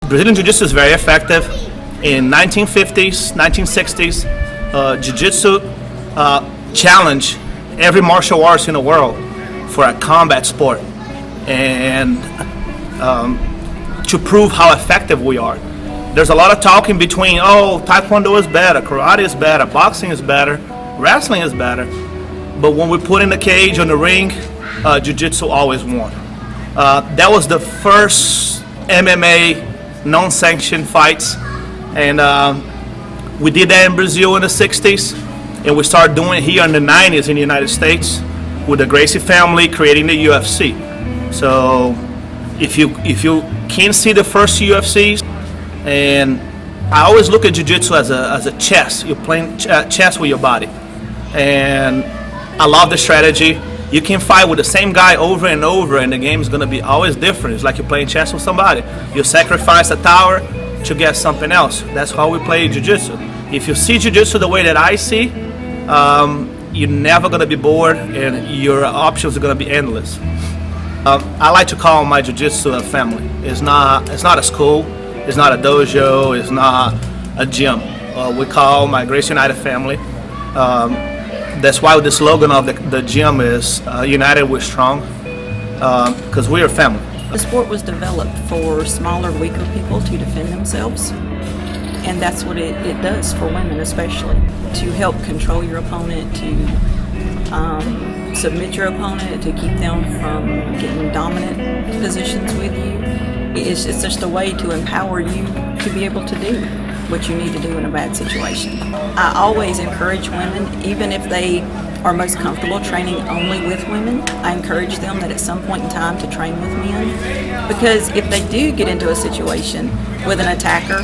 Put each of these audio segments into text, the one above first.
Brazilian Jiu-Jitsu is very effective. In 1950s, 1960s, Jiu-Jitsu challenged every martial arts in the world for a combat sport, and to prove how effective we are. There's a lot of talking between, Taekwondo is better, karate is better, boxing is better, wrestling is better. But when we put in the cage on the ring, Jiu-Jitsu always won. That was the first MMA non-sanctioned fights, and we did that in Brazil in the 60s, and we started doing it here in the 90s in the United States with the Gracie family creating the UFC. So if you can see the first UFCs, and I always look at Jiu-Jitsu as a chess. You're playing chess with your body, and I love the strategy. You can fight with the same guy over and over, and the game is going to be always different. It's like you're playing chess with somebody. You sacrifice a tower to get something else. That's how we play Jiu-Jitsu. If you see Jiu-Jitsu the way that I see, you're never going to be bored, and your options are going to be endless. I like to call my Jiu-Jitsu a family. It's not a school. It's not a dojo. It's not a gym. We call my Gracie United family. That's why the slogan of the gym is United We're Strong, because we're a family. The sport was developed for smaller, weaker people to defend themselves, and that's what it does for women especially, to help control your opponent, to submit your opponent, to keep them from getting dominant positions with you. It's just a way to empower you to be able to do what you need to do in a bad situation. I always encourage women, even if they are most comfortable training only with women, I encourage them that at some point in time to train with men, because if they do get into a situation with an attacker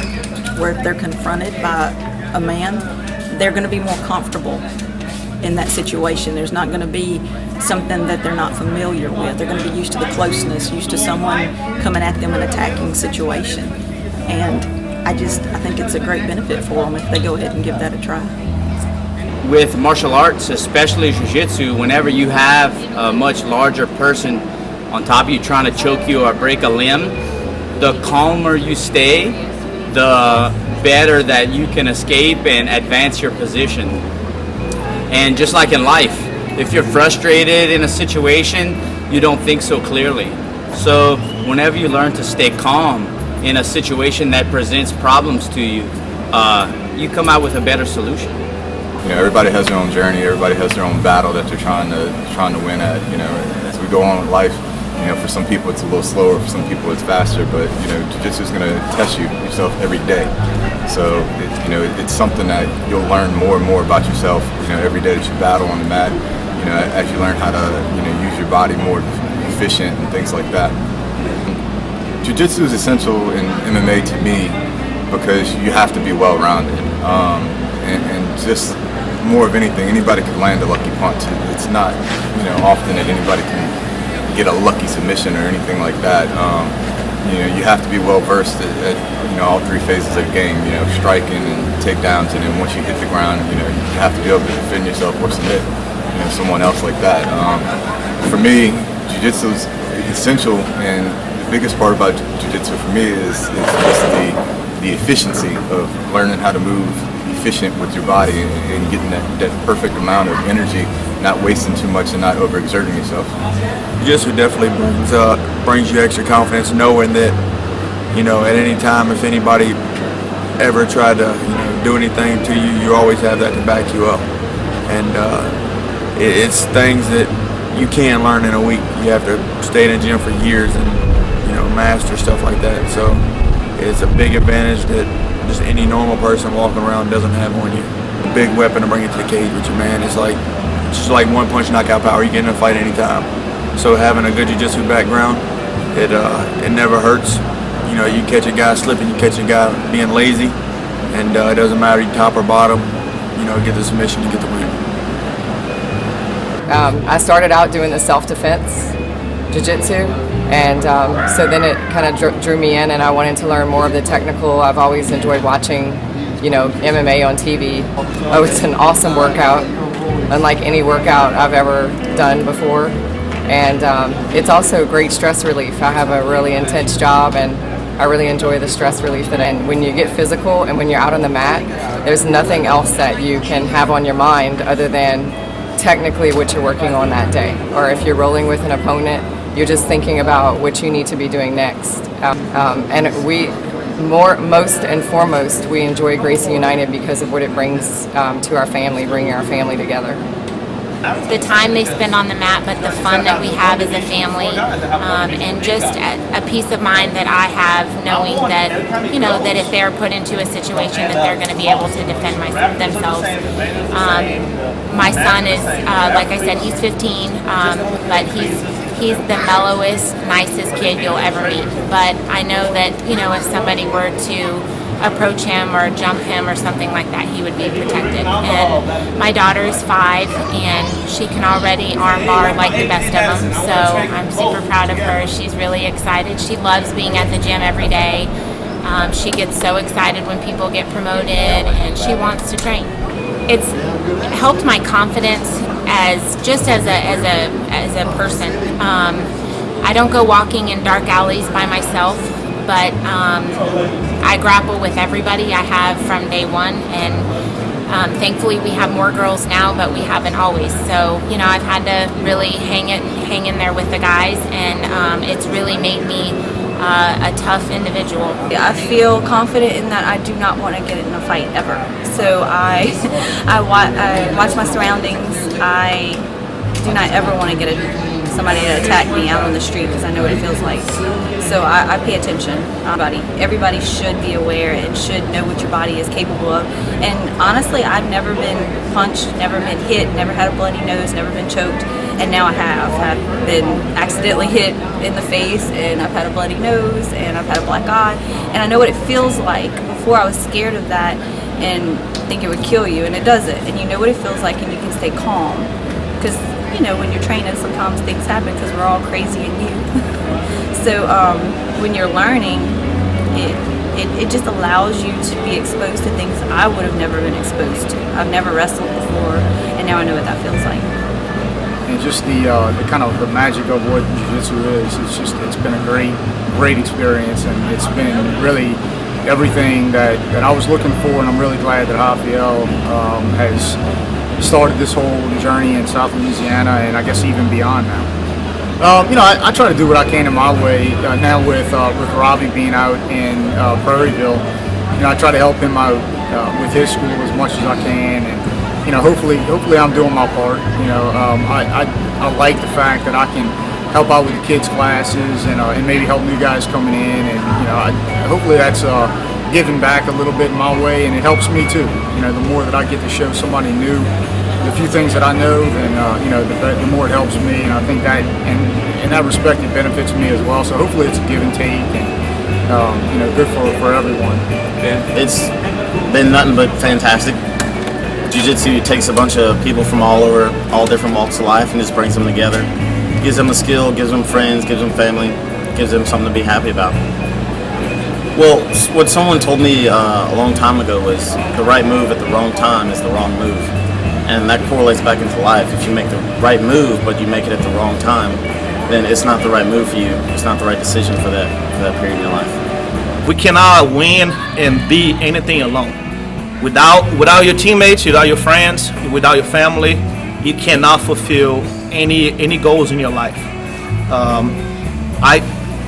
where if they're confronted by a man, they're going to be more comfortable in that situation. There's not going to be something that they're not familiar with. They're going to be used to the closeness, used to someone coming at them in an attacking situation. And I think it's a great benefit for them if they go ahead and give that a try. With martial arts, especially Jiu-Jitsu, whenever you have a much larger person on top of you trying to choke you or break a limb, the calmer you stay, the better that you can escape and advance your position. And just like in life, if you're frustrated in a situation, you don't think so clearly. So whenever you learn to stay calm in a situation that presents problems to you, you come out with a better solution. You know, everybody has their own journey. Everybody has their own battle that they're trying to win at. You know, as we go on with life, you know, for some people it's a little slower, for some people it's faster. But you know, Jiu-Jitsu is going to test yourself every day. So it's something that you'll learn more and more about yourself. You know, every day that you battle on the mat. You know, as you learn how to use your body more efficient and things like that. Jiu-Jitsu is essential in MMA to me because you have to be well-rounded, and just more of anything, anybody can land a lucky punch. It's not often that anybody can get a lucky submission or anything like that. You have to be well-versed at all three phases of the game. Striking and takedowns, and then once you hit the ground, you have to be able to defend yourself or submit someone else like that. For me, Jiu-Jitsu is essential, and the biggest part about Jiu-Jitsu for me is just the efficiency of learning how to move efficient with your body and getting that perfect amount of energy, not wasting too much and not overexerting yourself. Jiu-Jitsu definitely brings you extra confidence, knowing that at any time if anybody ever tried to do anything to you, you always have that to back you up. And it's things that you can learn in a week. You have to stay in the gym for years and master stuff like that. So it's a big advantage that just any normal person walking around doesn't have on you. A big weapon to bring it to the cage with you, man. It's just like one punch knockout power. You get in a fight anytime. So having a good jiu-jitsu background, it never hurts. You catch a guy slipping, you catch a guy being lazy, and it doesn't matter you top or bottom. Get the submission, you get the win. I started out doing the self-defense jiu-jitsu, and so then it kind of drew me in, and I wanted to learn more of the technical. I've always enjoyed watching, MMA on TV. Oh, it's an awesome workout, unlike any workout I've ever done before, and it's also great stress relief. I have a really intense job, and I really enjoy the stress relief and when you get physical and when you're out on the mat, there's nothing else that you can have on your mind other than technically what you're working on that day. Or if you're rolling with an opponent, you're just thinking about what you need to be doing next. And most and foremost, we enjoy Gracie United because of what it brings to our family, bringing our family together. The time they spend on the mat, but the fun that we have as a family, and just a peace of mind that I have knowing that, that if they're put into a situation that they're going to be able to defend themselves. My son is, like I said, he's 15, but he's the mellowest, nicest kid you'll ever meet. But I know that, if somebody were to approach him or jump him or something like that, he would be protected. And my daughter is 5, and she can already armbar like the best of them. So I'm super proud of her. She's really excited. She loves being at the gym every day. She gets so excited when people get promoted, and she wants to train. It's helped my confidence as a person. I don't go walking in dark alleys by myself, but I grapple with everybody. I have from day one, and thankfully we have more girls now, but we haven't always. So I've had to really hang in there with the guys, and it's really made me a tough individual. I feel confident in that I do not want to get in a fight ever. So I watch my surroundings. I do not ever want to get somebody to attack me out on the street because I know what it feels like. So I pay attention. Everybody should be aware and should know what your body is capable of. And honestly, I've never been punched, never been hit, never had a bloody nose, never been choked. And now I have. I've been accidentally hit in the face, and I've had a bloody nose, and I've had a black eye. And I know what it feels like. Before I was scared of that and think it would kill you, and it doesn't. And you know what it feels like, and you can stay calm. Because when you're training, sometimes things happen because we're all crazy and new. So when you're learning, it just allows you to be exposed to things I would have never been exposed to. I've never wrestled before, and now I know what that feels like. And just the kind of the magic of what Jiu-Jitsu is, it's been a great experience, and it's been really everything that I was looking for, and I'm really glad that Rafael has started this whole journey in South Louisiana, and I guess even beyond now. I try to do what I can in my way. Now with Robbie being out in Prairieville, I try to help him out with his school as much as I can, and hopefully I'm doing my part. I like the fact that I can help out with the kids' classes and maybe help new guys coming in, and hopefully that's giving back a little bit in my way, and it helps me too. The more that I get to show somebody new the few things that I know, then the more it helps me, and I think that in that respect it benefits me as well. So hopefully it's a give and take, and good for everyone. It's been nothing but fantastic. Jiu-Jitsu takes a bunch of people from all over, all different walks of life, and just brings them together. Gives them a skill, gives them friends, gives them family, gives them something to be happy about. Well, what someone told me a long time ago was the right move at the wrong time is the wrong move. And that correlates back into life. If you make the right move, but you make it at the wrong time, then it's not the right move for you. It's not the right decision for that period in your life. We cannot win and be anything alone. Without your teammates, without your friends, without your family, you cannot fulfill any goals in your life.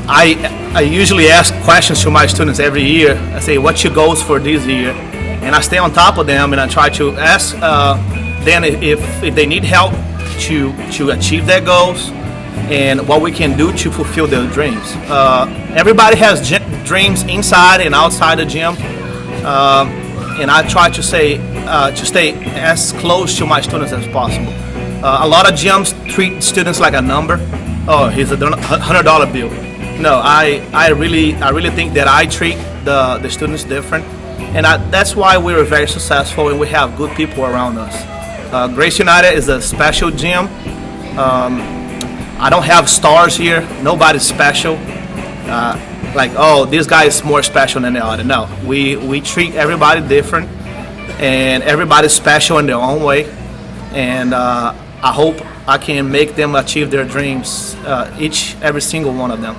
I usually ask questions to my students every year. I say, what's your goals for this year? And I stay on top of them, and I try to ask them if they need help to achieve their goals and what we can do to fulfill their dreams. Everybody has dreams inside and outside the gym, and I try to stay as close to my students as possible. A lot of gyms treat students like a number. Oh, here's a $100 bill. No, I really think that I treat the students different, and that's why we're very successful and we have good people around us. Gracie United is a special gym. I don't have stars here. Nobody's special. Like, oh, this guy is more special than the other. No, we treat everybody different, and everybody's special in their own way. And I hope I can make them achieve their dreams, every single one of them.